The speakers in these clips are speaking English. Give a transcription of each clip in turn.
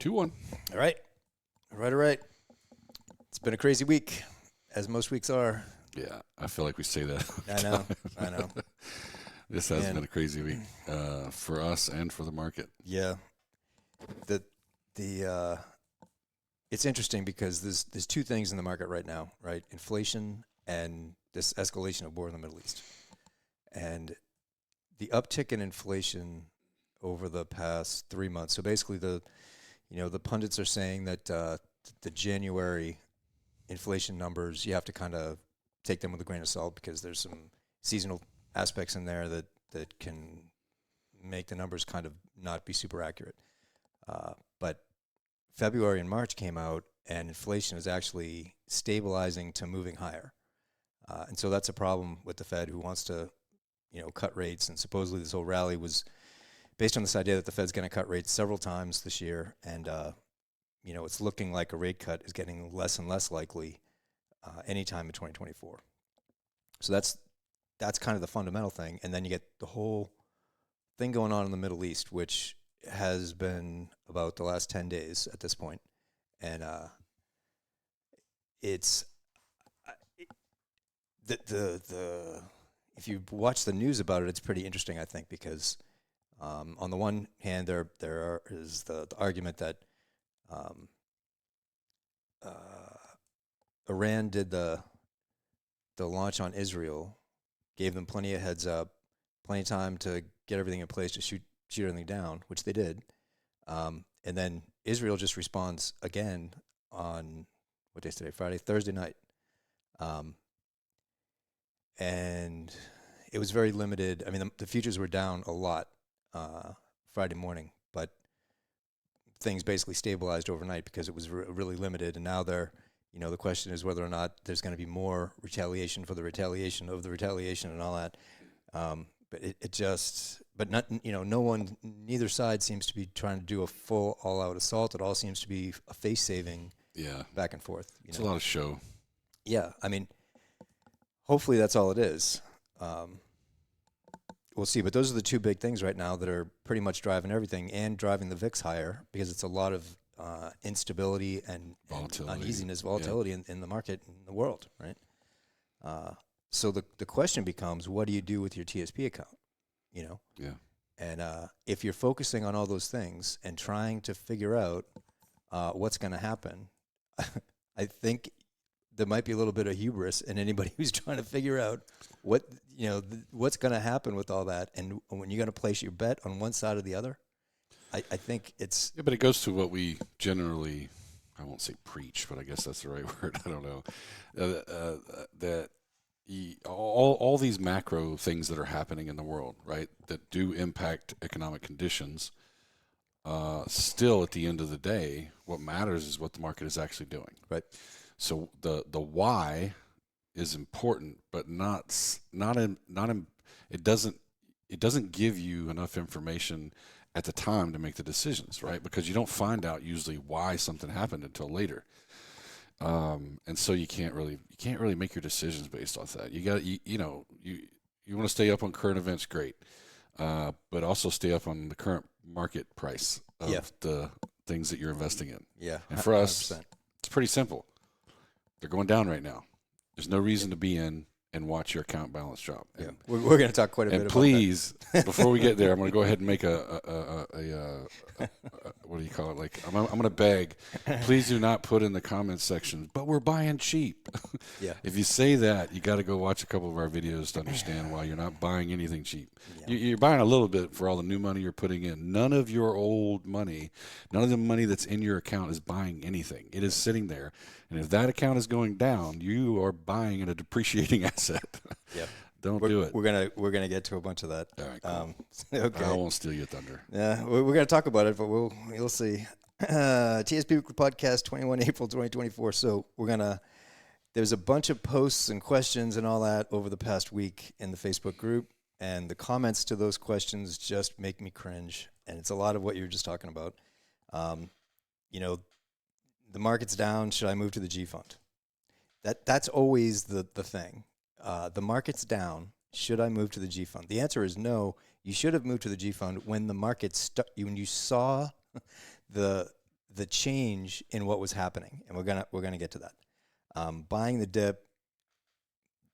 2-1. All right. All right. It's been a crazy week, as most weeks are. Yeah, I feel like we say that. I know. This has been a crazy week for us and for the market. Yeah. It's interesting because there's two things in the market right now, right? Inflation and this escalation of war in the Middle East. And the uptick in inflation over the past 3 months. So basically the pundits are saying that the January inflation numbers, you have to kind of take them with a grain of salt because there's some seasonal aspects in there that can make the numbers kind of not be super accurate. But February and March came out, and inflation is actually stabilizing to moving higher. And so that's a problem with the Fed, who wants to, cut rates. And supposedly this whole rally was based on this idea that the Fed's going to cut rates several times this year. And, it's looking like a rate cut is getting less and less likely anytime in 2024. So that's kind of the fundamental thing. And then you get the whole thing going on in the Middle East, which has been about the last 10 days at this point. And it's if you watch the news about it, it's pretty interesting, I think, because on the one hand, there is the argument that Iran did the launch on Israel, gave them plenty of heads up, plenty of time to get everything in place to shoot everything down, which they did. And then Israel just responds again on, what day is today? Thursday night. And it was very limited. I mean, the futures were down a lot Friday morning, but things basically stabilized overnight because it was really limited. And now the question is whether or not there's going to be more retaliation for the retaliation of the retaliation and all that. But no one, neither side seems to be trying to do a full all-out assault. It all seems to be a face-saving back and forth. It's a lot of show. Yeah, I mean, hopefully that's all it is. We'll see. But those are the two big things right now that are pretty much driving everything and driving the VIX higher because it's a lot of instability and uneasiness, volatility in the market, in the world, right? So the question becomes, what do you do with your TSP account? Yeah. And if you're focusing on all those things and trying to figure out what's going to happen, I think there might be a little bit of hubris in anybody who's trying to figure out what's going to happen with all that. And when you're going to place your bet on one side or the other, I think it's... Yeah, but it goes to what we generally, I won't say preach, but I guess that's the right word. I don't know. That all these macro things that are happening in the world, right, that do impact economic conditions, still at the end of the day, what matters is what the market is actually doing. Right. So the why is important, but it doesn't give you enough information at the time to make the decisions, right? Because you don't find out usually why something happened until later. And so you can't really make your decisions based off that. You got you want to stay up on current events, great, but also stay up on the current market price of the things that you're investing in. Yeah, and for us, 100%. It's pretty simple. They're going down right now. There's no reason to be in and watch your account balance drop. Yeah, we're going to talk quite a bit about that. And please, before we get there, I'm going to go ahead and make a what do you call it? Like I'm going to beg, please do not put in the comments section, but we're buying cheap. Yeah. If you say that, you got to go watch a couple of our videos to understand why you're not buying anything cheap. Yeah. You're buying a little bit for all the new money you're putting in. None of your old money, none of the money that's in your account is buying anything. It is sitting there. And if that account is going down, you are buying in a depreciating asset. Yep. Do it. We're gonna get to a bunch of that. All right, cool. Okay. I won't steal your thunder. Yeah, we're gonna talk about it, but we'll see. TSP Podcast 21 April 2024. So there's a bunch of posts and questions and all that over the past week in the Facebook group, and the comments to those questions just make me cringe. And it's a lot of what you were just talking about. The market's down. Should I move to the G fund? That's always the thing. The market's down. Should I move to the G fund? The answer is no. You should have moved to the G fund when the market when you saw the the change in what was happening, and we're gonna get to that. Buying the dip,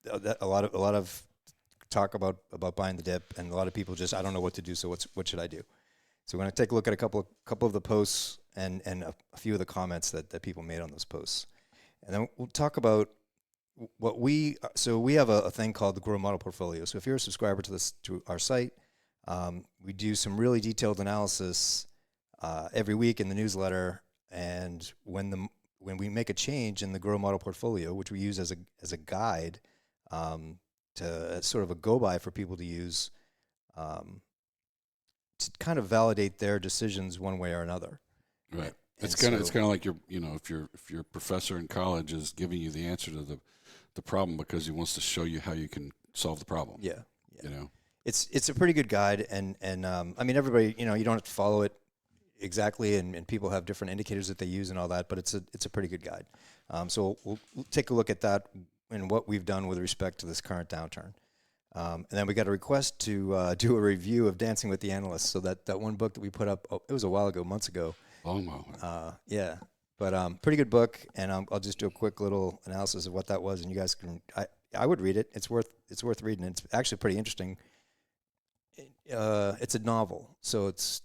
a lot of talk about buying the dip, and a lot of people just, I don't know what to do, so what should I do? So we're gonna take a look at a couple of the posts and a few of the comments that people made on those posts, and then we'll talk about what we have a thing called the Grow Model Portfolio. So if you're a subscriber to our site, we do some really detailed analysis every week in the newsletter, and when we make a change in the Grow Model Portfolio, which we use as a guide, to sort of a go-by for people to use, to kind of validate their decisions one way or another. Right. It's kind of like if your professor in college is giving you the answer to the problem because he wants to show you how you can solve the problem. Yeah. You know. It's a pretty good guide, and I mean, everybody, you don't have to follow it exactly, and people have different indicators that they use and all that, but it's a pretty good guide. So we'll take a look at that and what we've done with respect to this current downturn. And then we got a request to do a review of Dancing with the Analysts. So that one book that we put up, it was a while ago, months ago. Long while. Yeah, but pretty good book, and I'll just do a quick little analysis of what that was, and you guys can. I would read it. It's worth reading. It's actually pretty interesting. It's a novel, so it's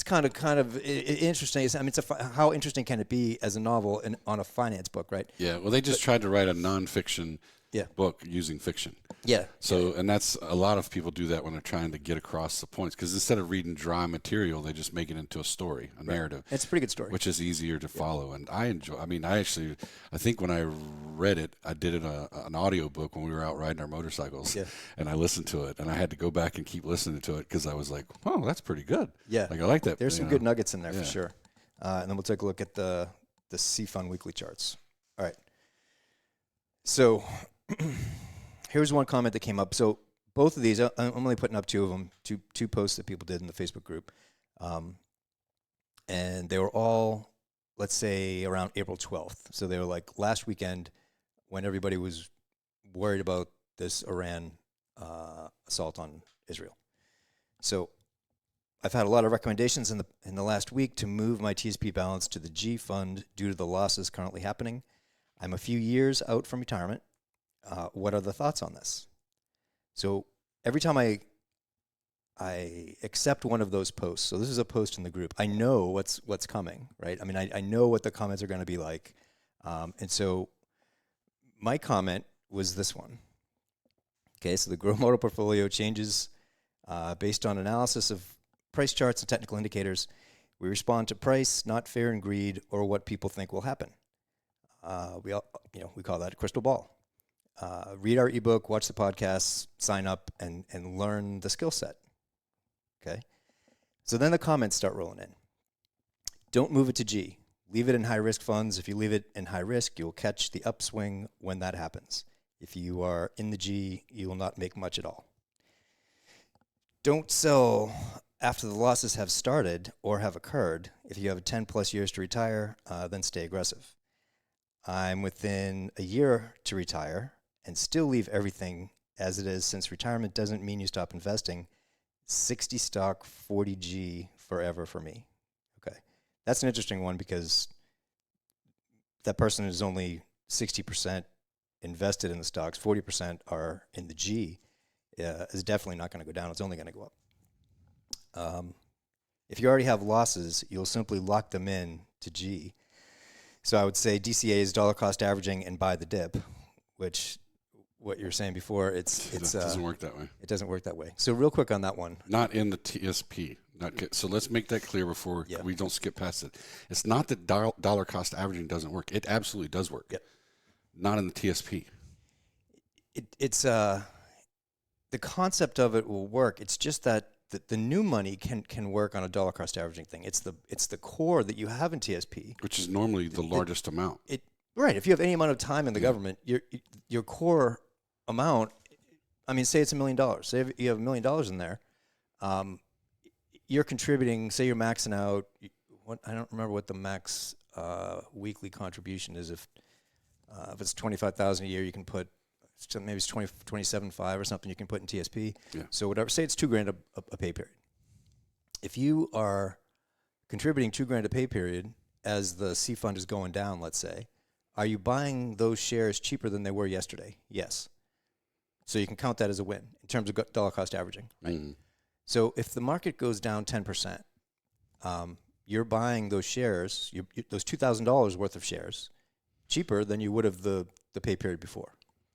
kind of interesting. I mean, how interesting can it be as a novel on a finance book, right? Yeah. Well, they just tried to write a nonfiction book using fiction. Yeah. So, and that's a lot of people do that when they're trying to get across the points, because instead of reading dry material, they just make it into a story, a narrative. It's a pretty good story, which is easier to follow. And I enjoy. I mean, I think when I read it, I did it an audio book when we were out riding our motorcycles, and I listened to it, and I had to go back and keep listening to it because I was like, "Oh, that's pretty good." Yeah, like I like that. There's some good nuggets in there for sure. And then we'll take a look at the C-Fund weekly charts. All right. So. Here's one comment that came up. So both of these, I'm only putting up two of them, two posts that people did in the Facebook group. And they were all, let's say, around April 12th. So they were like last weekend when everybody was worried about this Iran assault on Israel. So I've had a lot of recommendations in the last week to move my TSP balance to the G fund due to the losses currently happening. I'm a few years out from retirement. What are the thoughts on this? So every time I accept one of those posts, so this is a post in the group, I know what's coming, right? I mean, I know what the comments are going to be like. And so my comment was this one. Okay, so the Grow Model Portfolio changes based on analysis of price charts and technical indicators. We respond to price, not fear and greed, or what people think will happen. We call that a crystal ball. Read our ebook, watch the podcasts, sign up, and learn the skill set. Okay? So then the comments start rolling in. Don't move it to G. Leave it in high-risk funds. If you leave it in high risk, you'll catch the upswing when that happens. If you are in the G, you will not make much at all. Don't sell after the losses have started or have occurred. If you have 10-plus years to retire, then stay aggressive. I'm within a year to retire and still leave everything as it is, since retirement doesn't mean you stop investing. 60 stock, 40 G forever for me. Okay. That's an interesting one because that person is only 60% invested in the stocks, 40% are in the G. Is definitely not going to go down. It's only going to go up. If you already have losses, you'll simply lock them in to G. So I would say DCA is dollar cost averaging and buy the dip, which what you're saying before, it doesn't work that way. It doesn't work that way. So real quick on that one. Not in the TSP. So let's make that clear before we don't skip past it. It's not that dollar cost averaging doesn't work. It absolutely does work. Yep. Not in the TSP. It's the concept of it will work. It's just that the new money can work on a dollar cost averaging thing. It's the core that you have in TSP, which is normally the largest amount. Right. If you have any amount of time in the government, your core amount, I mean, say it's $1 million. Say if you have $1 million in there, you're contributing. Say you're maxing out. I don't remember what the max weekly contribution is. If it's $25,000 a year, you can put maybe it's 27.5 or something. You can put in TSP. Yeah. So whatever. Say it's $2,000 a pay period. if you are contributing $2,000 a pay period as the C fund is going down, let's say, are you buying those shares cheaper than they were yesterday? Yes. So you can count that as a win in terms of dollar cost averaging. Right? Mm. So if the market goes down 10%, you're buying those shares, those $2,000 worth of shares, cheaper than you would have the pay period before.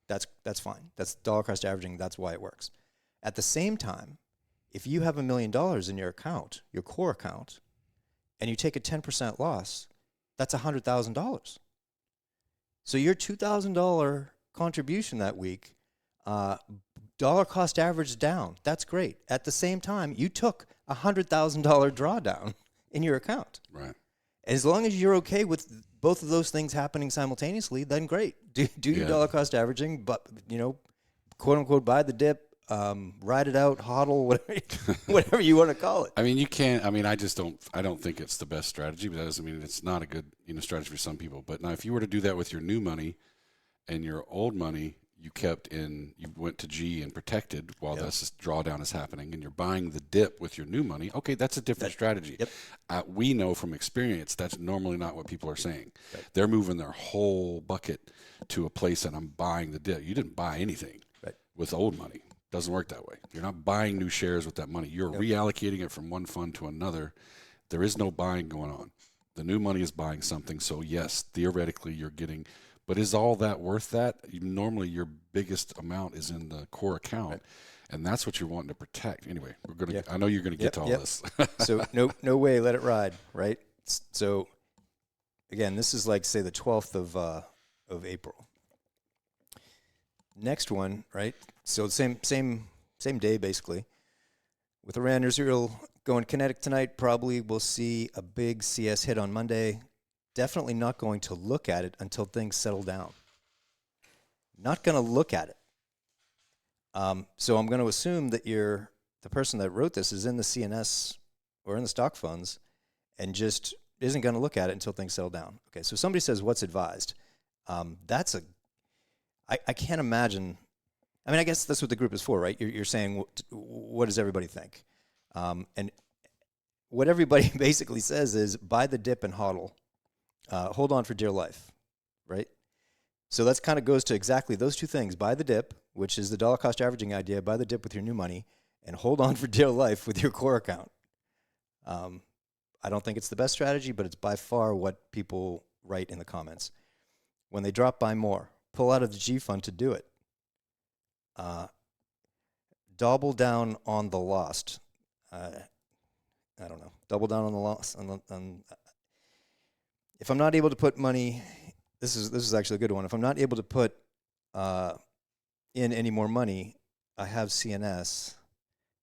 That's fine. That's dollar cost averaging. That's why it works. At the same time, if you have $1 million in your account, your core account, and you take a 10% loss, that's $100,000. So your $2,000 contribution that week, dollar cost average down. That's great. At the same time, you took a $100,000 drawdown in your account. Right. As long as you're okay with both of those things happening simultaneously, then great. Do your dollar cost averaging, but quote unquote, buy the dip, ride it out, hodl, whatever you want to call it. I mean, you can't. I mean, I don't think it's the best strategy, but that doesn't mean it's not a good strategy for some people. But now, if you were to do that with your new money and your old money, you went to G and protected while this drawdown is happening, and you're buying the dip with your new money. Okay, that's a different strategy. Yep. We know from experience that's normally not what people are saying. Right. They're moving their whole bucket to a place, and I'm buying the dip. You didn't buy anything with old money. Doesn't work that way. You're not buying new shares with that money. You're reallocating it from one fund to another. There is no buying going on. The new money is buying something. So yes, theoretically you're getting. But is all that worth that? Normally, your biggest amount is in the core account, and that's what you're wanting to protect. Anyway, we're gonna. I know you're gonna get to all this. So no way, let it ride, right? So again, this is like say the 12th of April. Next one, right? So same day basically. With Iran Israel going kinetic tonight, probably we'll see a big CS hit on Monday. Definitely not going to look at it until things settle down. Not going to look at it. So I'm going to assume that the person that wrote this is in the CNS or in the stock funds and just isn't going to look at it until things settle down. Okay, so somebody says, what's advised? I can't imagine. I mean, I guess that's what the group is for, right? You're saying, what does everybody think? And what everybody basically says is buy the dip and hodl. Hold on for dear life, right? So that's kind of goes to exactly those two things. Buy the dip, which is the dollar cost averaging idea. Buy the dip with your new money, and hold on for dear life with your core account. I don't think it's the best strategy, but it's by far what people write in the comments. When they drop, buy more. Pull out of the G fund to do it. Double down on the lost. I don't know. Double down on the loss. If I'm not able to put money, this is actually a good one. If I'm not able to put in any more money, I have CNS.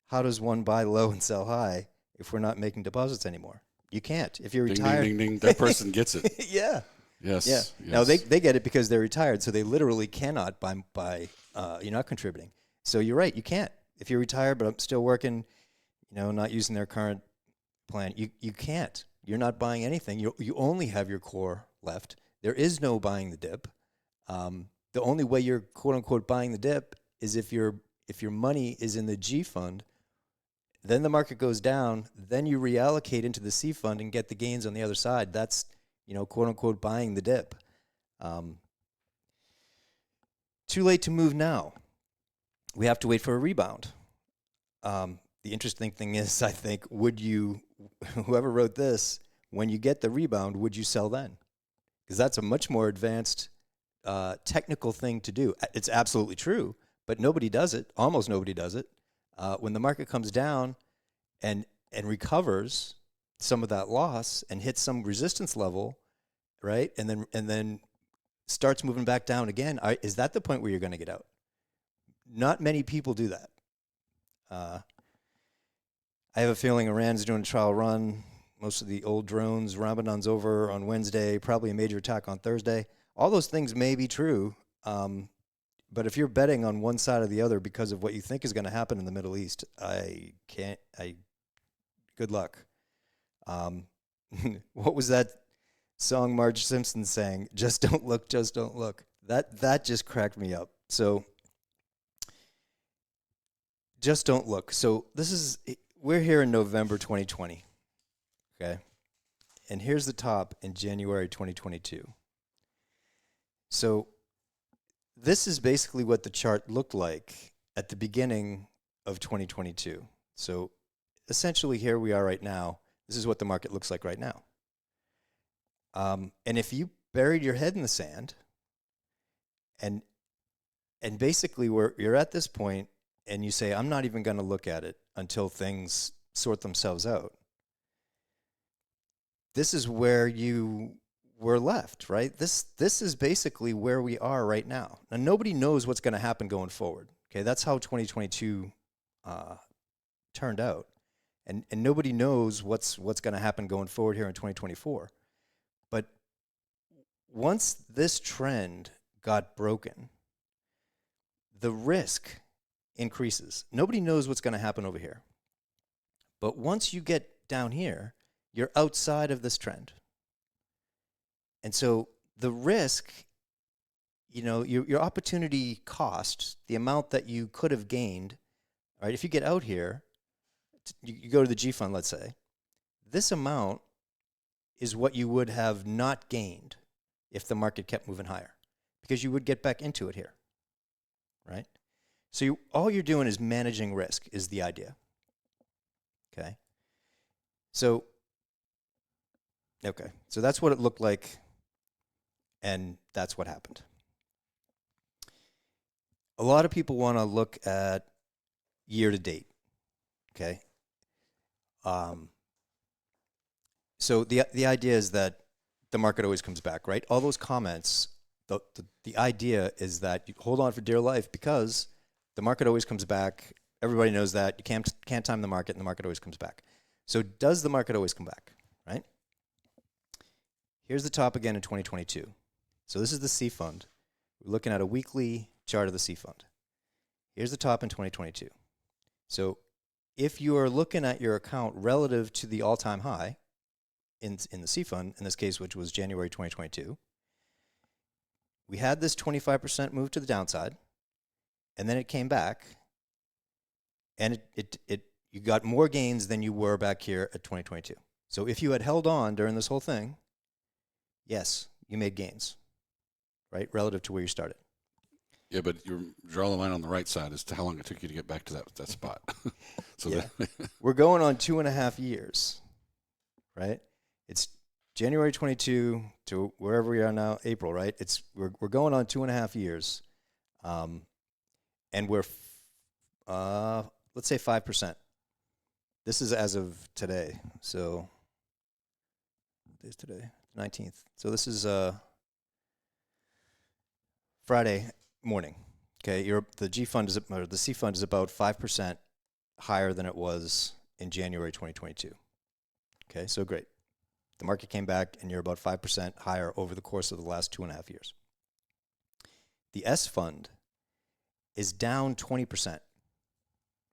How does one buy low and sell high if we're not making deposits anymore? You can't. If you're retired, ding, ding, ding. That person gets it. Yeah. Yes. Yeah. Yes. Now they get it because they're retired, so they literally cannot buy. You're not contributing. So you're right. You can't. If you're retired but I'm still working, not using their current plan, you can't. You're not buying anything. You only have your core left. There is no buying the dip. The only way you're quote unquote buying the dip is if your money is in the G fund. Then the market goes down. Then you reallocate into the C fund and get the gains on the other side. That's quote unquote buying the dip. Too late to move now. We have to wait for a rebound. The interesting thing is, I think, whoever wrote this, when you get the rebound, would you sell then? Because that's a much more advanced technical thing to do. It's absolutely true, but nobody does it. Almost nobody does it. When the market comes down and recovers some of that loss and hits some resistance level, right, and then starts moving back down again, is that the point where you're going to get out? Not many people do that. I have a feeling Iran's doing a trial run. Most of the old drones, Ramadan's over on Wednesday, probably a major attack on Thursday. All those things may be true, but if you're betting on one side or the other because of what you think is going to happen in the Middle East, good luck. What was that song Marge Simpson sang? Just don't look, just don't look. That just cracked me up. So just don't look. So this is we're here in November 2020, okay? And here's the top in January 2022. So this is basically what the chart looked like at the beginning of 2022. So essentially here we are right now. This is what the market looks like right now. And if you buried your head in the sand and basically you're at this point and you say, I'm not even going to look at it until things sort themselves out, this is where you were left, right? This is basically where we are right now. Now, nobody knows what's going to happen going forward. Okay, that's how 2022 turned out, and nobody knows what's going to happen going forward here in 2024. But once this trend got broken, the risk increases. Nobody knows what's going to happen over here. But once you get down here, you're outside of this trend. And so the risk, you know, your opportunity cost, the amount that you could have gained, right? If you get out here, you go to the G fund, let's say, this amount is what you would have not gained if the market kept moving higher, because you would get back into it here, right? So all you're doing is managing risk is the idea, okay? So that's what it looked like, and that's what happened. A lot of people want to look at year to date, okay? So the idea is that the market always comes back, right? All those comments, the idea is that you hold on for dear life because the market always comes back. Everybody knows that. You can't time the market, and the market always comes back. So does the market always come back, right? Here's the top again in 2022. So this is the C fund. We're looking at a weekly chart of the C fund. Here's the top in 2022. So if you are looking at your account relative to the all-time high in the C fund, in this case, which was January 2022, we had this 25% move to the downside, and then it came back, and you got more gains than you were back here at 2022. So if you had held on during this whole thing, yes, you made gains, right, relative to where you started. Yeah, but you draw the line on the right side as to how long it took you to get back to that spot. So yeah. We're going on 2.5 years, right? It's January 22 to wherever we are now, April, right? We're going on 2.5 years, and we're let's say 5%. This is as of today. So what day is today? 19th. So this is Friday morning. Okay, the G fund or the C fund is about 5% higher than it was in January 2022. Okay, so great. The market came back, and you're about 5% higher over the course of the last 2.5 years. The S fund is down 20%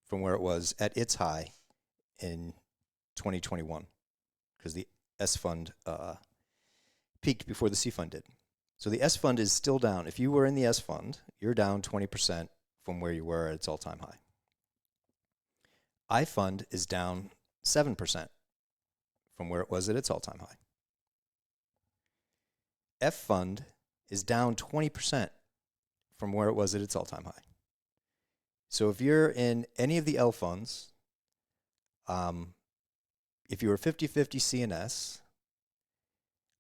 from where it was at its high in 2021, because the S fund peaked before the C fund did. So the S fund is still down. If you were in the S fund, you're down 20% from where you were at its all-time high. I fund is down 7% from where it was at its all-time high. F fund is down 20% from where it was at its all-time high. So if you're in any of the L funds, if you were 50-50 C and S,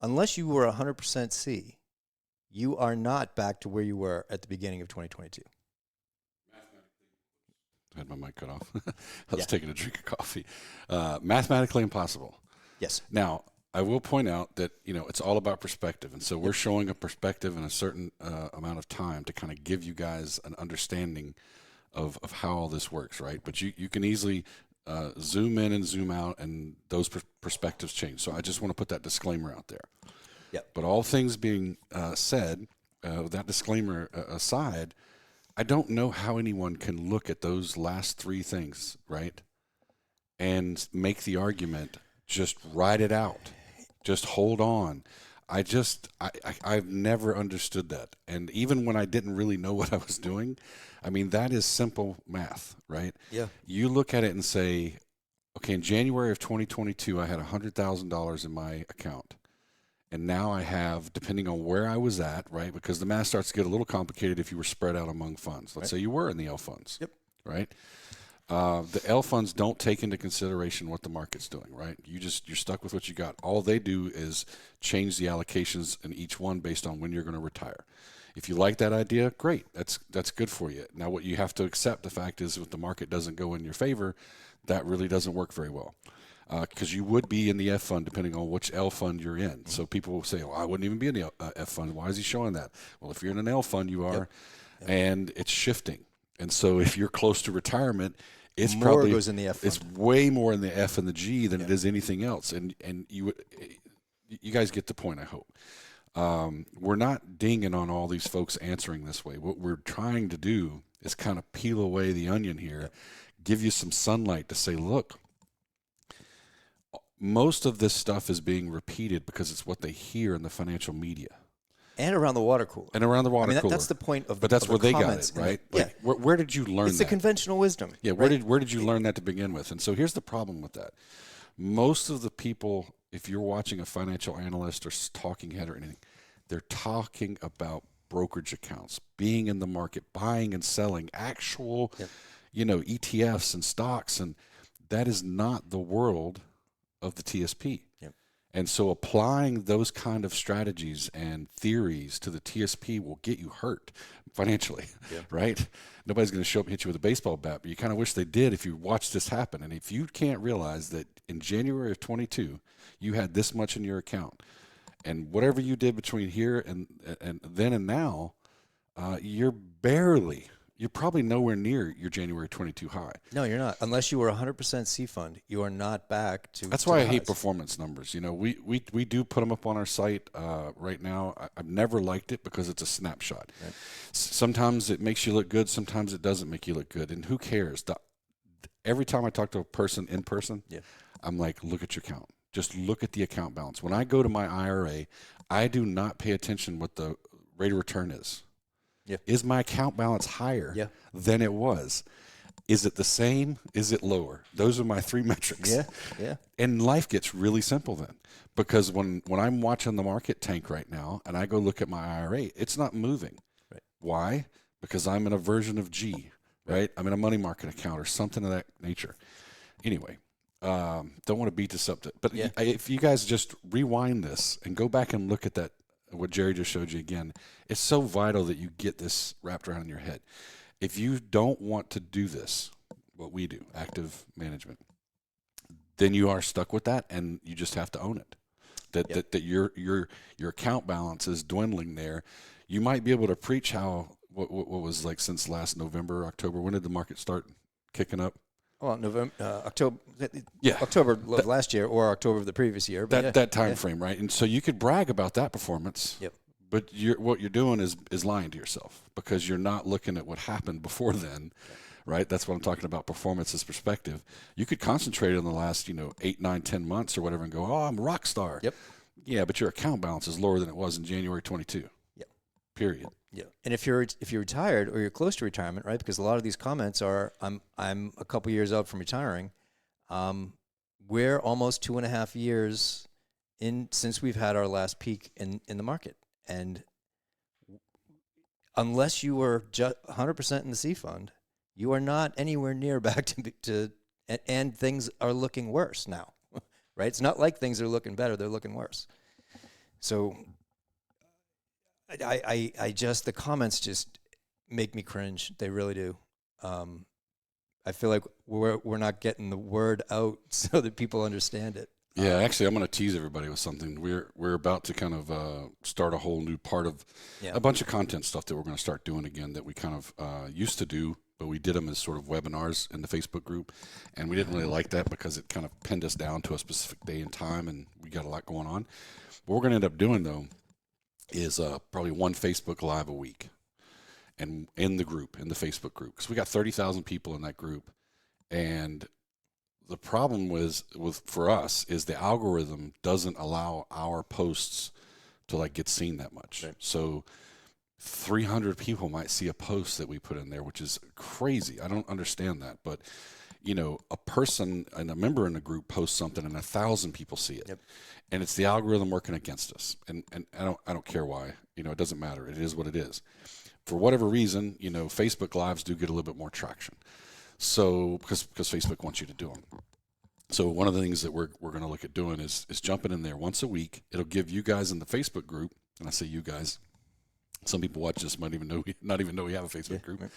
unless you were 100% C, you are not back to where you were at the beginning of 2022. I had my mic cut off. I was taking a drink of coffee. Mathematically impossible. Yes. Now, I will point out that, it's all about perspective. And so we're showing a perspective in a certain amount of time to kind of give you guys an understanding of how all this works, right? But you can easily zoom in and zoom out, and those perspectives change. So I just want to put that disclaimer out there. Yep. But all things being said, that disclaimer aside, I don't know how anyone can look at those last three things, right, and make the argument, just ride it out, just hold on. I've never understood that. And even when I didn't really know what I was doing, I mean, that is simple math, right? Yeah. You look at it and say, okay, in January of 2022, I had $100,000 in my account. And now I have, depending on where I was at, right? Because the math starts to get a little complicated if you were spread out among funds. Let's say you were in the L funds. Yep. Right? The L funds don't take into consideration what the market's doing, right? You're stuck with what you got. All they do is change the allocations in each one based on when you're going to retire. If you like that idea, great. That's good for you. Now, what you have to accept the fact is if the market doesn't go in your favor, that really doesn't work very well. Because you would be in the F fund depending on which L fund you're in. Mm-hmm. So people will say, "Oh, I wouldn't even be in the F fund. Why is he showing that?" Well, if you're in an L fund, you are, yep. And it's shifting. And so if you're close to retirement, it's more probably goes in the F fund. It's way more in the F and the G than it is anything else. And you guys get the point, I hope. We're not dinging on all these folks answering this way. What we're trying to do is kind of peel away the onion here, give you some sunlight to say, look, most of this stuff is being repeated because it's what they hear in the financial media. And around the water cooler. That's the point of the But that's where they got comments, it, right? Like, where did you learn that? It's the conventional wisdom. Yeah, where did you learn that to begin with? And so here's the problem with that. Most of the people, if you're watching a financial analyst or talking head or anything, they're talking about brokerage accounts, being in the market, buying and selling, actual, ETFs and stocks. And that is not the world of the TSP. Yep. And so applying those kind of strategies and theories to the TSP will get you hurt financially, right? Nobody's going to show up and hit you with a baseball bat, but you kind of wish they did if you watch this happen. And if you can't realize that in January of 22, you had this much in your account, and whatever you did between here and then and now, you're probably nowhere near your January 22 high. No, you're not. Unless you were 100% C fund, you are not back to. That's why I hate performance numbers. We do put them up on our site right now. I've never liked it because it's a snapshot. Right. Sometimes it makes you look good. Sometimes it doesn't make you look good. And who cares? Every time I talk to a person in person, I'm like, look at your account. Just look at the account balance. When I go to my IRA, I do not pay attention what the rate of return is. Yeah. Is my account balance higher than it was? Is it the same? Is it lower? Those are my three metrics. Yeah. And life gets really simple then. Because when I'm watching the market tank right now and I go look at my IRA, it's not moving. Right. Why? Because I'm in a version of G, right? I'm in a money market account or something of that nature. Anyway, don't want to beat this up. But if you guys just rewind this and go back and look at that, what Jerry just showed you again, it's so vital that you get this wrapped around in your head. If you don't want to do this, what we do, active management, then you are stuck with that, and you just have to own it. That your account balance is dwindling there. You might be able to preach what was like since last November, October. When did the market start kicking up? Well, October of last year or October of the previous year. But that time frame, right? And so you could brag about that performance. Yep. But what you're doing is lying to yourself because you're not looking at what happened before then, right? That's what I'm talking about, performance as perspective. You could concentrate on the last 8, 9, 10 months or whatever and go, oh, I'm a rock star. Yep. Yeah, but your account balance is lower than it was in January 22. Yep. Period. Yeah, and if you're retired or you're close to retirement, right? Because a lot of these comments are, I'm a couple years out from retiring. We're almost 2.5 years in since we've had our last peak in the market, and unless you were just 100% in the C fund, you are not anywhere near back to and things are looking worse now, right? It's not like things are looking better; they're looking worse. So. I just, the comments just make me cringe. They really do. I feel like we're not getting the word out so that people understand it. Yeah, actually, I'm going to tease everybody with something. We're about to kind of start a whole new part of a bunch of content stuff that we're going to start doing again that we kind of used to do, but we did them as sort of webinars in the Facebook group, and we didn't really like that because it kind of pinned us down to a specific day and time, and we got a lot going on. What we're going to end up doing, though, is probably one Facebook Live a week, and in the Facebook group, because we got 30,000 people in that group, and the problem for us is the algorithm doesn't allow our posts to like get seen that much. Right. So 300 people might see a post that we put in there, which is crazy. I don't understand that, but a person and a member in the group posts something and 1,000 people see it. Yep. And it's the algorithm working against us. And I don't care why. It doesn't matter. It is what it is. For whatever reason, Facebook Lives do get a little bit more traction. So because Facebook wants you to do them. So one of the things that we're going to look at doing is jumping in there once a week. It'll give you guys in the Facebook group, and I say you guys, some people watch this might not even know we have a Facebook group. Right.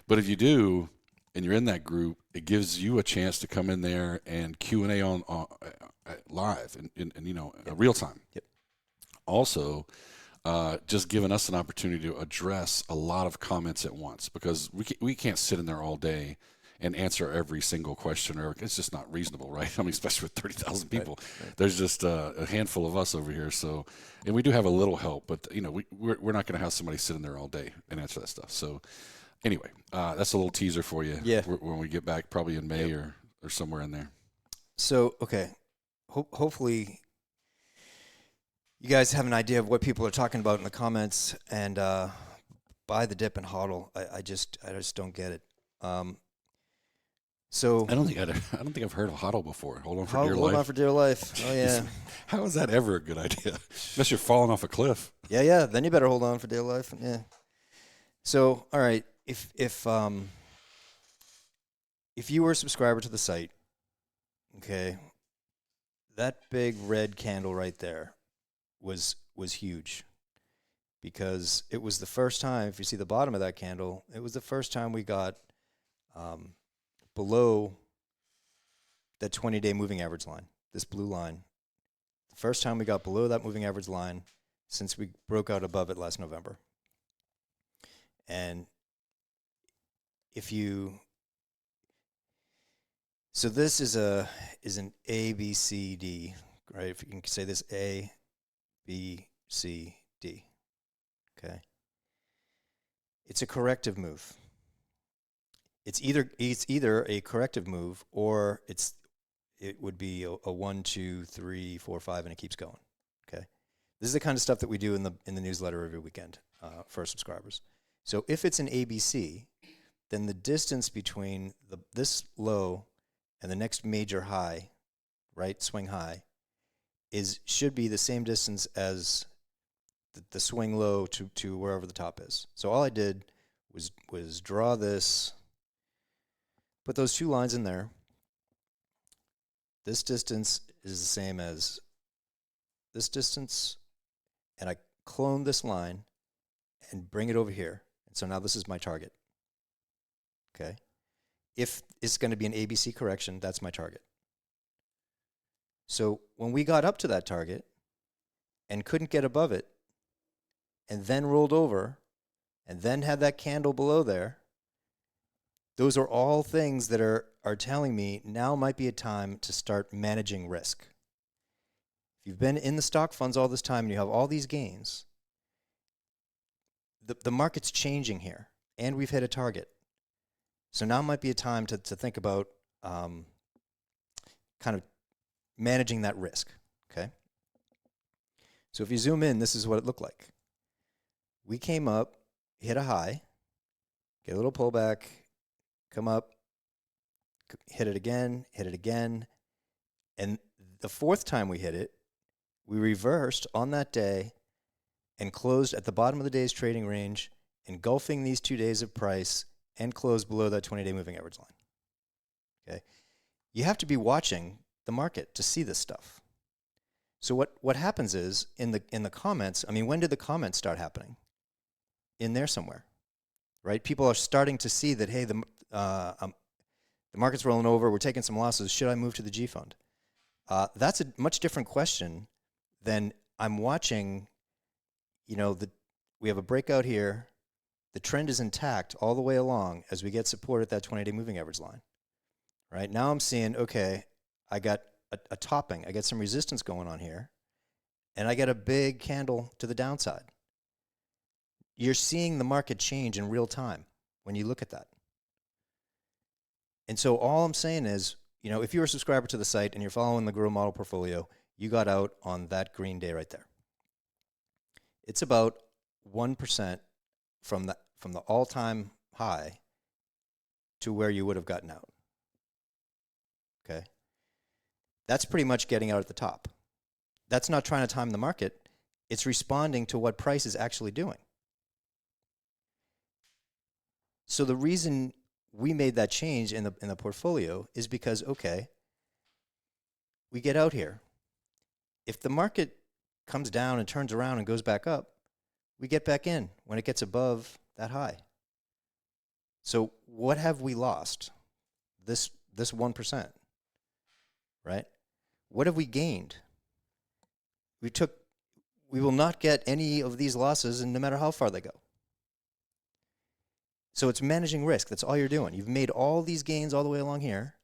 But if you do, and you're in that group, it gives you a chance to come in there and Q&A on live in real time. Yep. Also, just giving us an opportunity to address a lot of comments at once, because we can't sit in there all day and answer every single question, or it's just not reasonable, right? I mean, especially with 30,000 people. Right. There's just a handful of us over here. So, and we do have a little help, but we're not going to have somebody sit in there all day and answer that stuff. So anyway, that's a little teaser for you. Yeah. When we get back, probably in May or somewhere in there. So, okay. Hopefully you guys have an idea of what people are talking about in the comments, and buy the dip and hodl. I just don't get it. So I don't think I've heard of hodl before. Hold on for dear life. Hold on for dear life. Oh yeah. How is that ever a good idea? Unless you're falling off a cliff. Yeah. Then you better hold on for dear life. Yeah. So all right, if you were a subscriber to the site, okay, that big red candle right there was huge, because it was the first time. If you see the bottom of that candle, it was the first time we got below that 20-day moving average line, this blue line. The first time we got below that moving average line since we broke out above it last November. And so this is an A, B, C, D, right? If you can say this, A, B, C, D, okay? It's a corrective move. It's either a corrective move, or it would be a 1, 2, 3, 4, 5, and it keeps going. Okay, this is the kind of stuff that we do in the newsletter every weekend for our subscribers. So if it's an ABC, then the distance between this low and the next major high, right, swing high, should be the same distance as the swing low to wherever the top is. So all I did was draw this. Put those two lines in there. This distance is the same as this distance, and I clone this line and bring it over here. And so now this is my target. Okay? If it's going to be an ABC correction, that's my target. So when we got up to that target and couldn't get above it, and then rolled over, and then had that candle below there, those are all things that are telling me now might be a time to start managing risk. If you've been in the stock funds all this time and you have all these gains, the market's changing here, and we've hit a target. So now might be a time to think about kind of managing that risk, okay? So if you zoom in, this is what it looked like. We came up, hit a high, get a little pullback, come up, hit it again, and the fourth time we hit it, we reversed on that day and closed at the bottom of the day's trading range, engulfing these 2 days of price, and closed below that 20-day moving average line. Okay, you have to be watching the market to see this stuff. So what happens is in the comments. I mean, when did the comments start happening? In there somewhere, right? People are starting to see that, hey, the market's rolling over. We're taking some losses. Should I move to the G fund? That's a much different question than I'm watching. We have a breakout here. The trend is intact all the way along as we get support at that 20-day moving average line. Right now, I'm seeing, okay, I got a topping. I got some resistance going on here, and I get a big candle to the downside. You're seeing the market change in real time when you look at that. And so all I'm saying is, if you're a subscriber to the site and you're following the Grow Model portfolio, you got out on that green day right there. It's about 1% from the all-time high to where you would have gotten out. That's pretty much getting out at the top. That's not trying to time the market. It's responding to what price is actually doing. So the reason we made that change in the portfolio is because, okay, we get out here. If the market comes down and turns around and goes back up, we get back in when it gets above that high. So what have we lost? This 1%, right? What have we gained? We will not get any of these losses, and no matter how far they go. So it's managing risk. That's all you're doing. You've made all these gains all the way along here.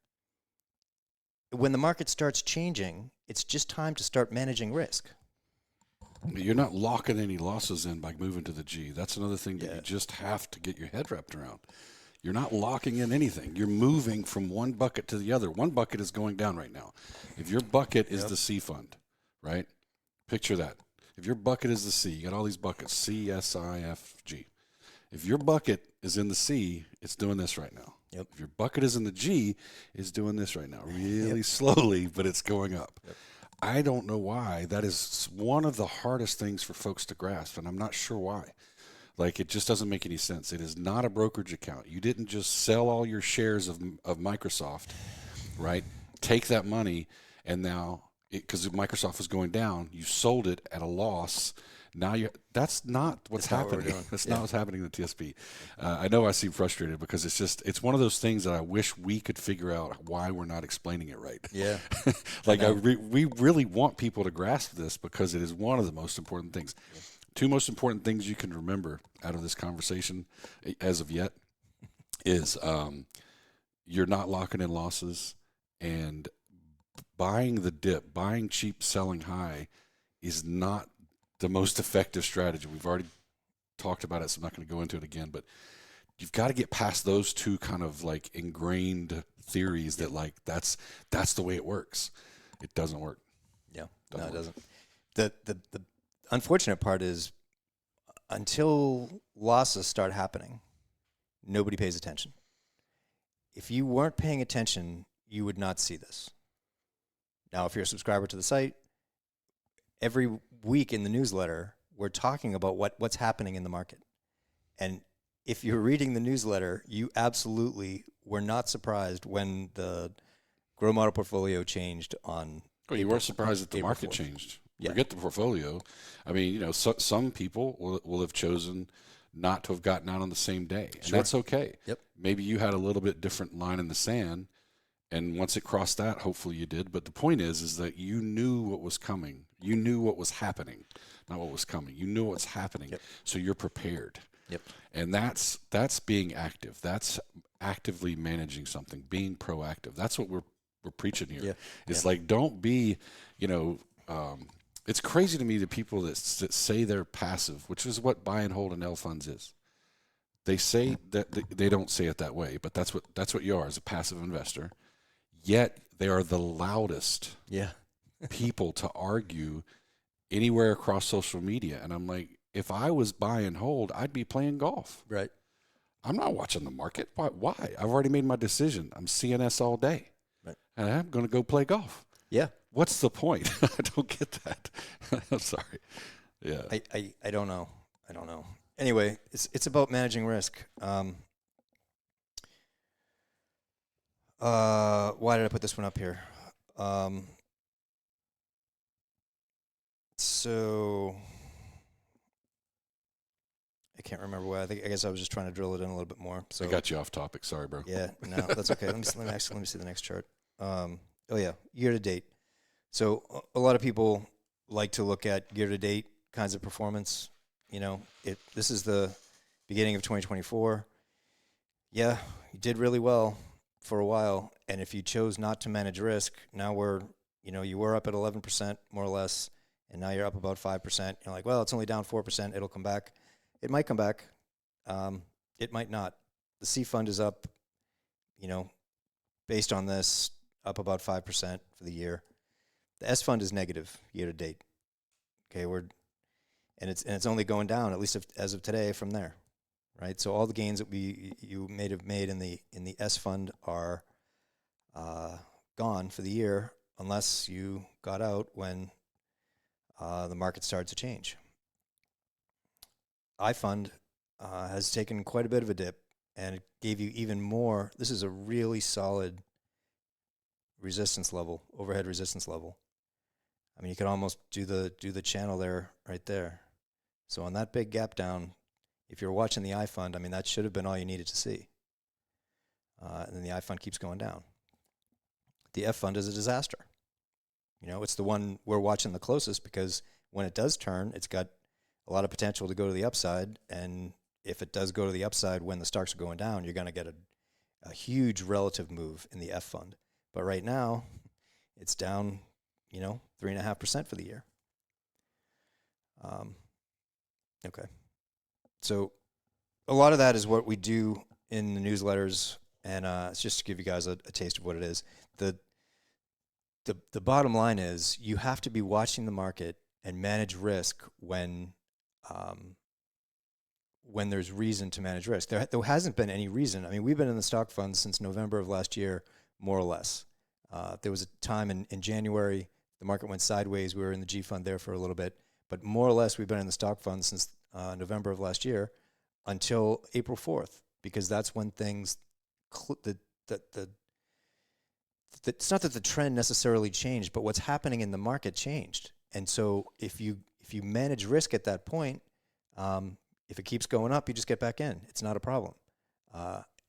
When the market starts changing, it's just time to start managing risk. You're not locking any losses in by moving to the G. That's another thing that you just have to get your head wrapped around. You're not locking in anything. You're moving from one bucket to the other. One bucket is going down right now. If your bucket is the C fund, right? Picture that. If your bucket is the C, you got all these buckets, C, S, I, F, G. If your bucket is in the C, it's doing this right now. Yep. If your bucket is in the G, it's doing this right now, really slowly, but it's going up. Yep. I don't know why. That is one of the hardest things for folks to grasp, and I'm not sure why. Like, it just doesn't make any sense. It is not a brokerage account. You didn't just sell all your shares of Microsoft, right? Take that money, and now, because Microsoft was going down, you sold it at a loss. Now that's not what's happening. That's not what's happening in the TSP. I know I seem frustrated because it's one of those things that I wish we could figure out why we're not explaining it right. Yeah. Like we really want people to grasp this because it is one of the most important things. Yeah. Two most important things you can remember out of this conversation as of yet is you're not locking in losses, and buying the dip, buying cheap, selling high is not the most effective strategy. We've already talked about it, so I'm not going to go into it again, but you've got to get past those two kind of like ingrained theories that like that's the way it works. It doesn't work. Yeah, it doesn't. The unfortunate part is until losses start happening, nobody pays attention. If you weren't paying attention, you would not see this. Now, if you're a subscriber to the site, every week in the newsletter, we're talking about what's happening in the market. And if you're reading the newsletter, you absolutely were not surprised when the Grow Model portfolio changed on Well, you were surprised that the market 4th. changed. Yeah. Forget the portfolio. I mean, some people will have chosen not to have gotten out on the same day. And that's okay. Yep. Maybe you had a little bit different line in the sand, and once it crossed that, hopefully you did. But the point is that you knew what was coming. You knew what was happening, not what was coming. You knew what's happening, so you're prepared. Yep. And that's being active. That's actively managing something, being proactive. That's what we're preaching here. Yeah. It's like, don't be, it's crazy to me the people that say they're passive, which is what buy and hold and L funds is. They say that they don't say it that way, but that's what you are as a passive investor. Yet they are the loudest people to argue anywhere across social media. And I'm like, if I was buy and hold, I'd be playing golf. Right. I'm not watching the market. Why? I've already made my decision. I'm CNS all day. Right. And I'm going to go play golf. Yeah. What's the point? I don't get that. I'm sorry. Yeah. I don't know. Anyway, it's about managing risk. Why did I put this one up here? So I can't remember why. I guess I was just trying to drill it in a little bit more. So I got you off topic. Sorry, bro. Yeah, no, that's okay. Let me see the next chart. Year to date. So a lot of people like to look at year to date kinds of performance. This is the beginning of 2024. Yeah, you did really well for a while, and if you chose not to manage risk, now you were up at 11% more or less, and now you're up about 5%. You're like, well, it's only down 4%. It'll come back. It might come back. It might not. The C fund is up, based on this, up about 5% for the year. The S fund is negative year to date. Okay, it's only going down, at least as of today, from there, right? So all the gains that you may have made in the S fund are gone for the year. unless you got out when the market started to change. iFund has taken quite a bit of a dip, and it gave you even more. This is a really solid resistance level, overhead resistance level. I mean, you could almost do the channel there, right there. So on that big gap down, if you're watching the iFund, I mean, that should have been all you needed to see. And then the iFund keeps going down. The F fund is a disaster. You know, it's the one we're watching the closest because when it does turn, it's got a lot of potential to go to the upside. And if it does go to the upside when the stocks are going down, you're going to get a huge relative move in the F fund. But right now, it's down, 3.5% for the year. Okay. So a lot of that is what we do in the newsletters, and it's just to give you guys a taste of what it is. The bottom line is you have to be watching the market and manage risk when there's reason to manage risk. There hasn't been any reason. I mean, we've been in the stock fund since November of last year, more or less. There was a time in January, the market went sideways. We were in the G fund there for a little bit. But more or less, we've been in the stock fund since November of last year until April 4th, because that's when things, it's not that the trend necessarily changed, but what's happening in the market changed. And so if you manage risk at that point, if it keeps going up, you just get back in. It's not a problem.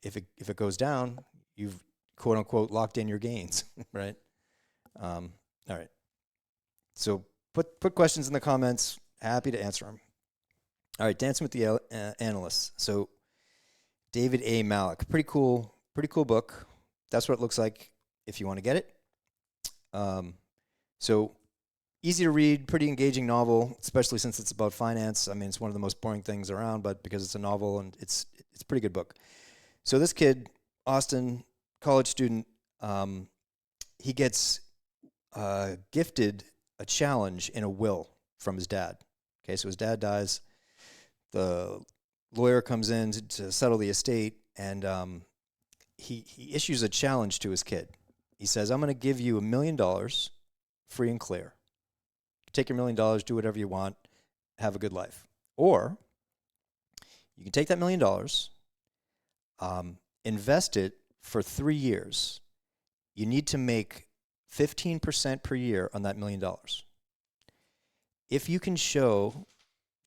If it goes down, you've quote unquote locked in your gains, right? All right. So put questions in the comments. Happy to answer them. All right, Dancing with the Analysts. So David A. Malik, pretty cool book. That's what it looks like if you want to get it. So easy to read, pretty engaging novel, especially since it's about finance. I mean, it's one of the most boring things around, but because it's a novel and it's a pretty good book. So this kid, Austin, college student, he gets gifted a challenge in a will from his dad. Okay, so his dad dies. The lawyer comes in to settle the estate, and he issues a challenge to his kid. He says, I'm going to give you $1 million free and clear. Take your $1 million, do whatever you want, have a good life. Or you can take that $1 million, invest it for 3 years. You need to make 15% per year on that $1 million. If you can show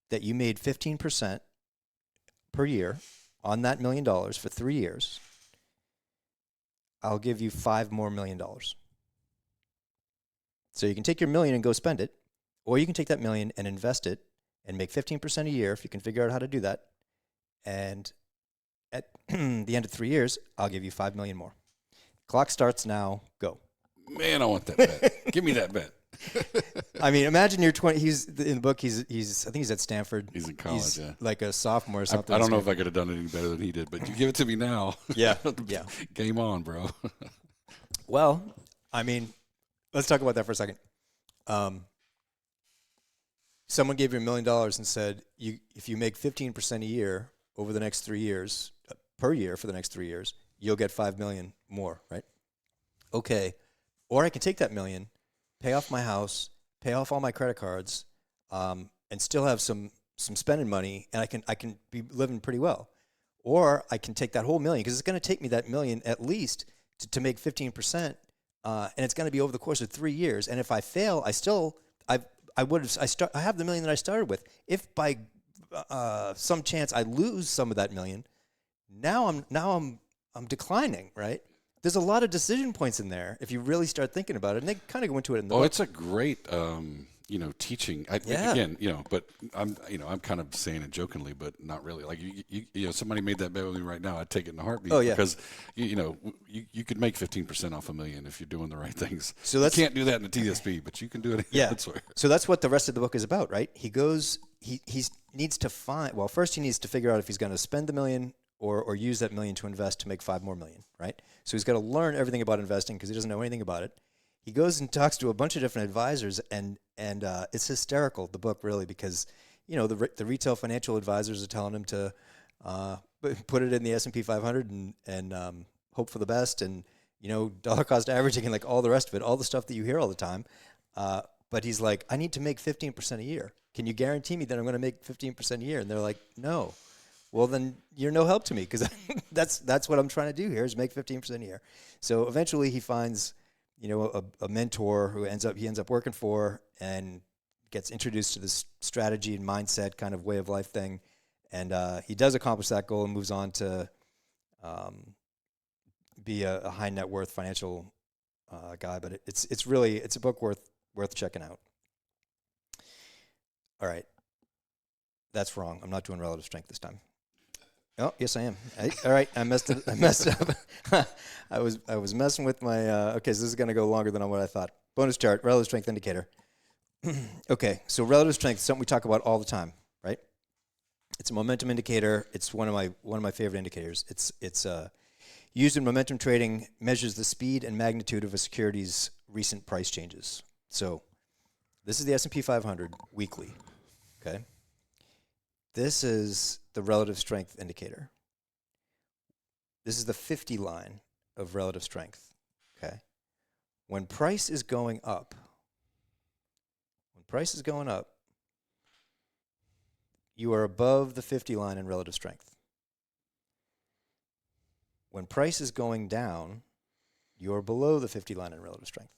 that you made 15% per year on that $1 million for 3 years, I'll give you $5 more million. So you can take your $1 million and go spend it, or you can take that $1 million and invest it and make 15% a year if you can figure out how to do that. And at the end of 3 years, I'll give you $5 million more. Clock starts now. Go. Man, I want that bet. Give me that bet. I mean, imagine you're 20. He's in the book. He's I think he's at Stanford. He's in college. Yeah, like a sophomore or something. I don't know if I could have done any better than he did, but you give it to me now. Yeah. Yeah. Game on, bro. Well, I mean, let's talk about that for a second. Someone gave you $1 million and said, if you make 15% a year over the next 3 years, per year for the next 3 years, you'll get $5 million more, right? Okay. Or I can take that $1 million, pay off my house, pay off all my credit cards, and still have some spending money, and I can be living pretty well. Or I can take that whole $1 million, because it's going to take me that $1 million at least to make 15%, and it's going to be over the course of 3 years. And if I fail, I have the $1 million that I started with. If by some chance I lose some of that $1 million, now I'm declining, right? There's a lot of decision points in there if you really start thinking about it, and they kind of go into it in the book. It's a great, teaching. Again, but I'm kind of saying it jokingly, but not really. Like somebody made that bet with me right now, I'd take it in a heartbeat. Oh, yeah. Because you could make 15% off $1 million if you're doing the right things. So you can't do that in the TSP, but you can do it elsewhere. So that's what the rest of the book is about, right? He needs to find. Well, first he needs to figure out if he's going to spend the $1 million or use that $1 million to invest to make $5 more million, right? So he's got to learn everything about investing because he doesn't know anything about it. He goes and talks to a bunch of different advisors, and it's hysterical, the book, really, because the retail financial advisors are telling him to put it in the S&P 500 and hope for the best, and dollar cost averaging and like all the rest of it, all the stuff that you hear all the time. But he's like, I need to make 15% a year. Can you guarantee me that I'm going to make 15% a year? And they're like, no. Well, then you're no help to me, because that's what I'm trying to do here, is make 15% a year. So eventually he finds, a mentor who he ends up working for, and gets introduced to this strategy and mindset kind of way of life thing. And he does accomplish that goal and moves on to be a high net worth financial guy. But it's a book worth checking out. All right. That's wrong. I'm not doing relative strength this time. Oh, yes, I am. All right, I messed up. I was messing with my. Okay, so this is going to go longer than what I thought. Bonus chart, relative strength indicator. Okay, so relative strength is something we talk about all the time, right? It's a momentum indicator. It's one of my favorite indicators. It's used in momentum trading, measures the speed and magnitude of a security's recent price changes. So this is the S&P 500 weekly. Okay. This is the relative strength indicator. This is the 50 line of relative strength, okay? When price is going up, you are above the 50 line in relative strength. When price is going down, you are below the 50 line in relative strength.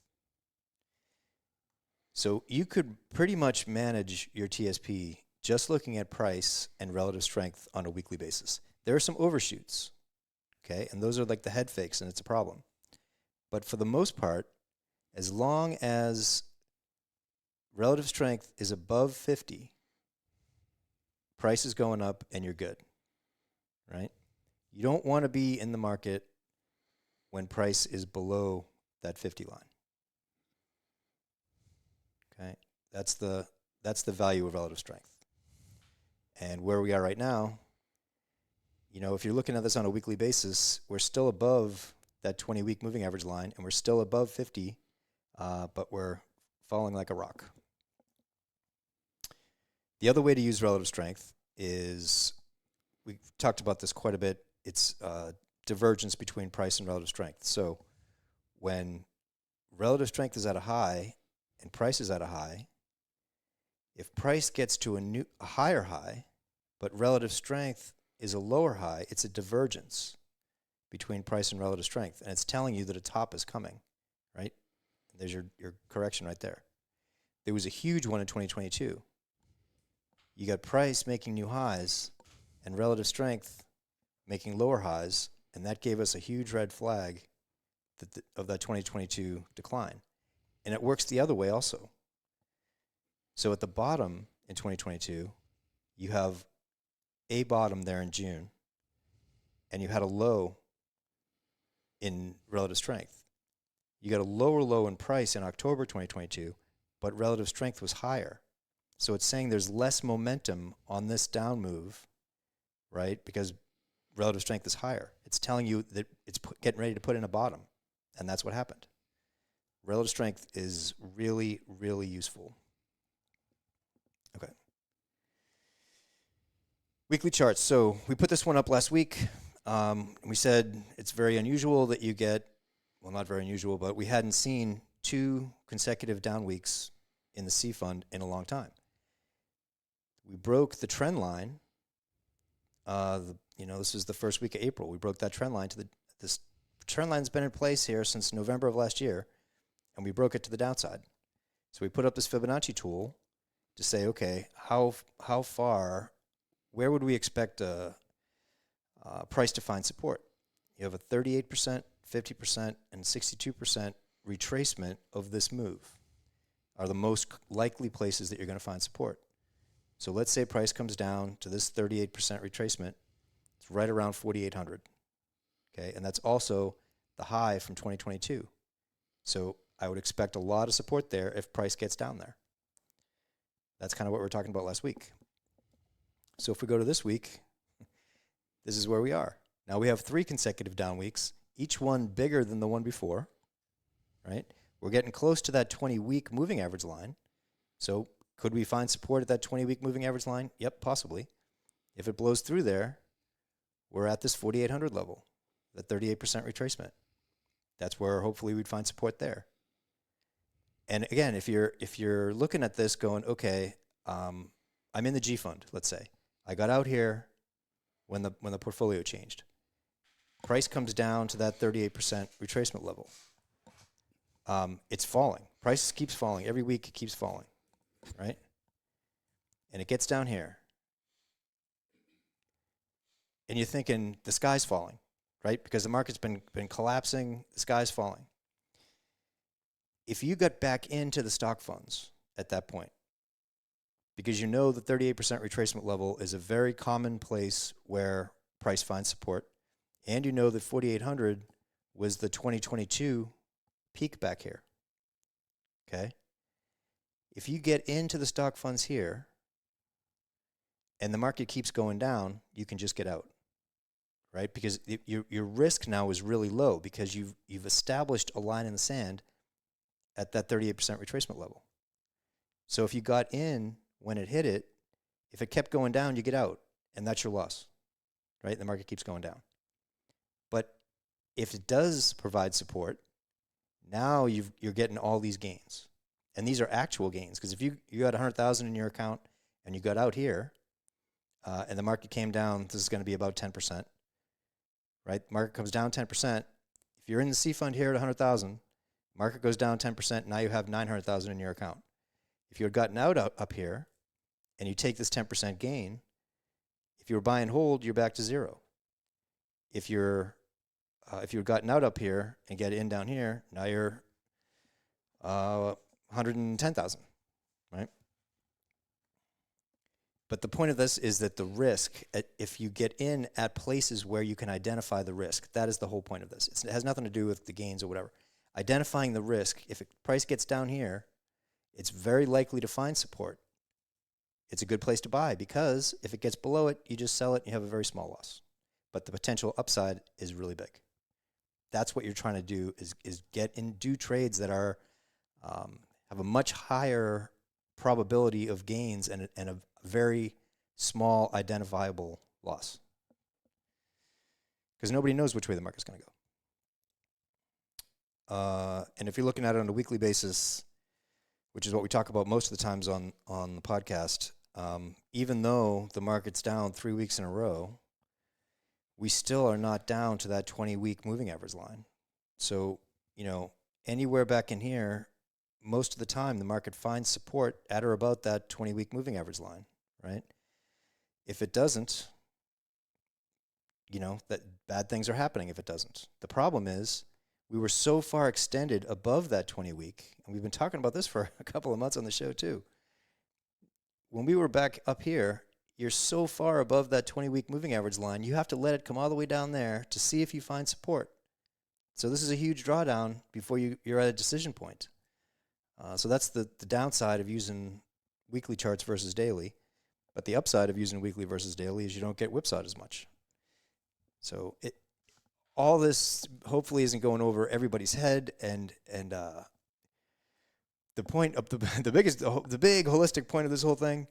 So you could pretty much manage your TSP just looking at price and relative strength on a weekly basis. There are some overshoots, okay? And those are like the head fakes, and it's a problem. But for the most part, as long as relative strength is above 50, price is going up and you're good, right? You don't want to be in the market when price is below that 50 line. Okay? That's the value of relative strength. And where we are right now, if you're looking at this on a weekly basis, we're still above that 20-week moving average line, and we're still above 50, but we're falling like a rock. The other way to use relative strength is, we've talked about this quite a bit, it's divergence between price and relative strength. So when relative strength is at a high and price is at a high, if price gets to a higher high, but relative strength is a lower high, it's a divergence between price and relative strength. And it's telling you that a top is coming, right? There's your correction right there. There was a huge one in 2022. You got price making new highs and relative strength making lower highs, and that gave us a huge red flag of that 2022 decline. And it works the other way also. So at the bottom in 2022, you have a bottom there in June, and you had a low in relative strength. You got a lower low in price in October 2022, but relative strength was higher. So it's saying there's less momentum on this down move, right? Because relative strength is higher. It's telling you that it's getting ready to put in a bottom, and that's what happened. Relative strength is really, really useful. Okay. Weekly charts. So we put this one up last week. We said it's very unusual that you get, well, not very unusual, but we hadn't seen 2 consecutive down weeks in the C fund in a long time. We broke the trend line. This was the first week of April. We broke that trend line this trend line's been in place here since November of last year, and we broke it to the downside. So we put up this Fibonacci tool to say, okay, how far, where would we expect a price to find support? You have a 38%, 50%, and 62% retracement of this move are the most likely places that you're going to find support. So let's say price comes down to this 38% retracement. It's right around 4,800. Okay, and that's also the high from 2022. So I would expect a lot of support there if price gets down there. That's kind of what we were talking about last week. So if we go to this week, this is where we are. Now we have 3 consecutive down weeks, each one bigger than the one before, right? We're getting close to that 20-week moving average line. So could we find support at that 20-week moving average line? Yep, possibly. If it blows through there, we're at this 4,800 level, the 38% retracement. That's where hopefully we'd find support there. And again, if you're looking at this going, okay, I'm in the G fund, let's say. I got out here when the portfolio changed. Price comes down to that 38% retracement level. It's falling. Price keeps falling. Every week it keeps falling, right? And it gets down here. And you're thinking the sky's falling, right? Because the market's been collapsing, the sky's falling. If you got back into the stock funds at that point, because you know the 38% retracement level is a very common place where price finds support, and you know that 4,800 was the 2022 peak back here, okay? If you get into the stock funds here and the market keeps going down, you can just get out, right? Because your risk now is really low because you've established a line in the sand at that 38% retracement level. So if you got in when it hit it, if it kept going down, you get out, and that's your loss, right? The market keeps going down. But if it does provide support, now you're getting all these gains. And these are actual gains, because if you got 100,000 in your account and you got out here, and the market came down, this is going to be about 10%, right? The market comes down 10%. If you're in the C fund here at 100,000, market goes down 10%, now you have 900,000 in your account. If you had gotten out up here and you take this 10% gain, if you were buy and hold, you're back to zero. If you had gotten out up here and get in down here, now you're 110,000, right? But the point of this is that the risk, if you get in at places where you can identify the risk, that is the whole point of this. It has nothing to do with the gains or whatever. Identifying the risk, if the price gets down here, it's very likely to find support. It's a good place to buy because if it gets below it, you just sell it and you have a very small loss. But the potential upside is really big. That's what you're trying to do is get in, do trades that are have a much higher probability of gains and a very small identifiable loss. Because nobody knows which way the market's going to go. And if you're looking at it on a weekly basis, which is what we talk about most of the times on the podcast, even though the market's down 3 weeks in a row, we still are not down to that 20-week moving average line. So, anywhere back in here, most of the time the market finds support at or about that 20-week moving average line, right? If it doesn't, that bad things are happening if it doesn't. The problem is we were so far extended above that 20-week, and we've been talking about this for a couple of months on the show too. When we were back up here, you're so far above that 20-week moving average line, you have to let it come all the way down there to see if you find support. So this is a huge drawdown before you're at a decision point. So that's the downside of using weekly charts versus daily. But the upside of using weekly versus daily is you don't get whipsawed as much. So all this hopefully isn't going over everybody's head, and the point of the big holistic point of this whole thing.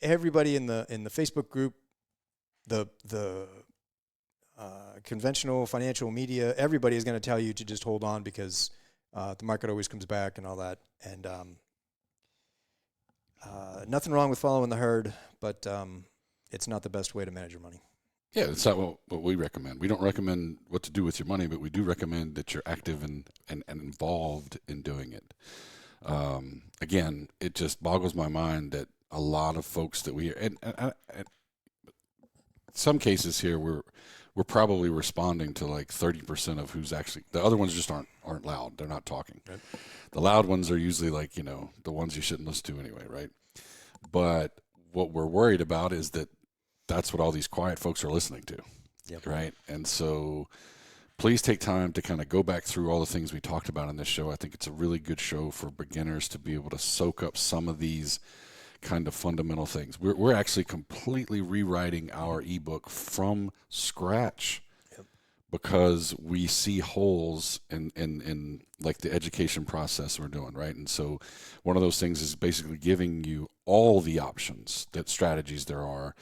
Everybody in the Facebook group, the conventional financial media, everybody is going to tell you to just hold on because the market always comes back and all that. And nothing wrong with following the herd, but it's not the best way to manage your money. Yeah, it's not what we recommend. We don't recommend what to do with your money, but we do recommend that you're active and involved in doing it. Again, it just boggles my mind that a lot of folks that and some cases here we're probably responding to like 30% of who's actually, the other ones just aren't loud. They're not talking. Right. The loud ones are usually like, the ones you shouldn't listen to anyway, right? But what we're worried about is that that's what all these quiet folks are listening to. Yep. Right? And so please take time to kind of go back through all the things we talked about in this show. I think it's a really good show for beginners to be able to soak up some of these kind of fundamental things. We're actually completely rewriting our ebook from scratch. Yep. Because we see holes in like the education process we're doing, right? And so one of those things is basically giving you all the options, that strategies there are,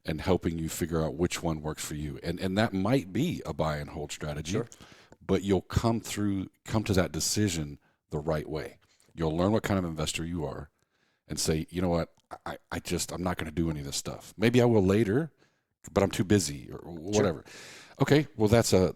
and helping you figure out which one works for you. And that might be a buy and hold strategy. Sure. but you'll come to that decision the right way. You'll learn what kind of investor you are and say, you know what, I'm not going to do any of this stuff. Maybe I will later, but I'm too busy or whatever. Sure. Okay, well that's a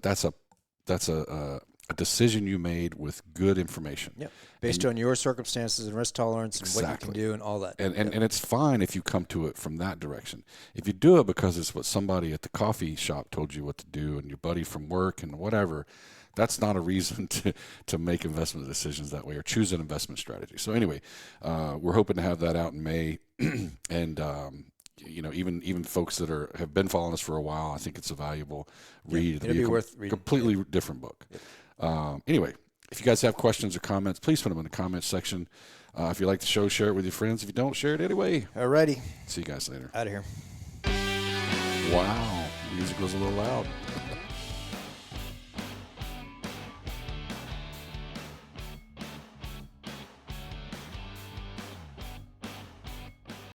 decision you made with good information. Yep. Based on your circumstances and risk tolerance and what you can do and all that. And it's fine if you come to it from that direction. If you do it because it's what somebody at the coffee shop told you what to do and your buddy from work and whatever, that's not a reason to make investment decisions that way or choose an investment strategy. So anyway, we're hoping to have that out in May. And even folks that have been following us for a while, I think it's a valuable read. It'll be worth reading. Completely different book. Anyway, if you guys have questions or comments, please put them in the comments section. If you like the show, share it with your friends. If you don't, share it anyway. Alrighty. See you guys later. Out of here. Wow. Music was a little loud.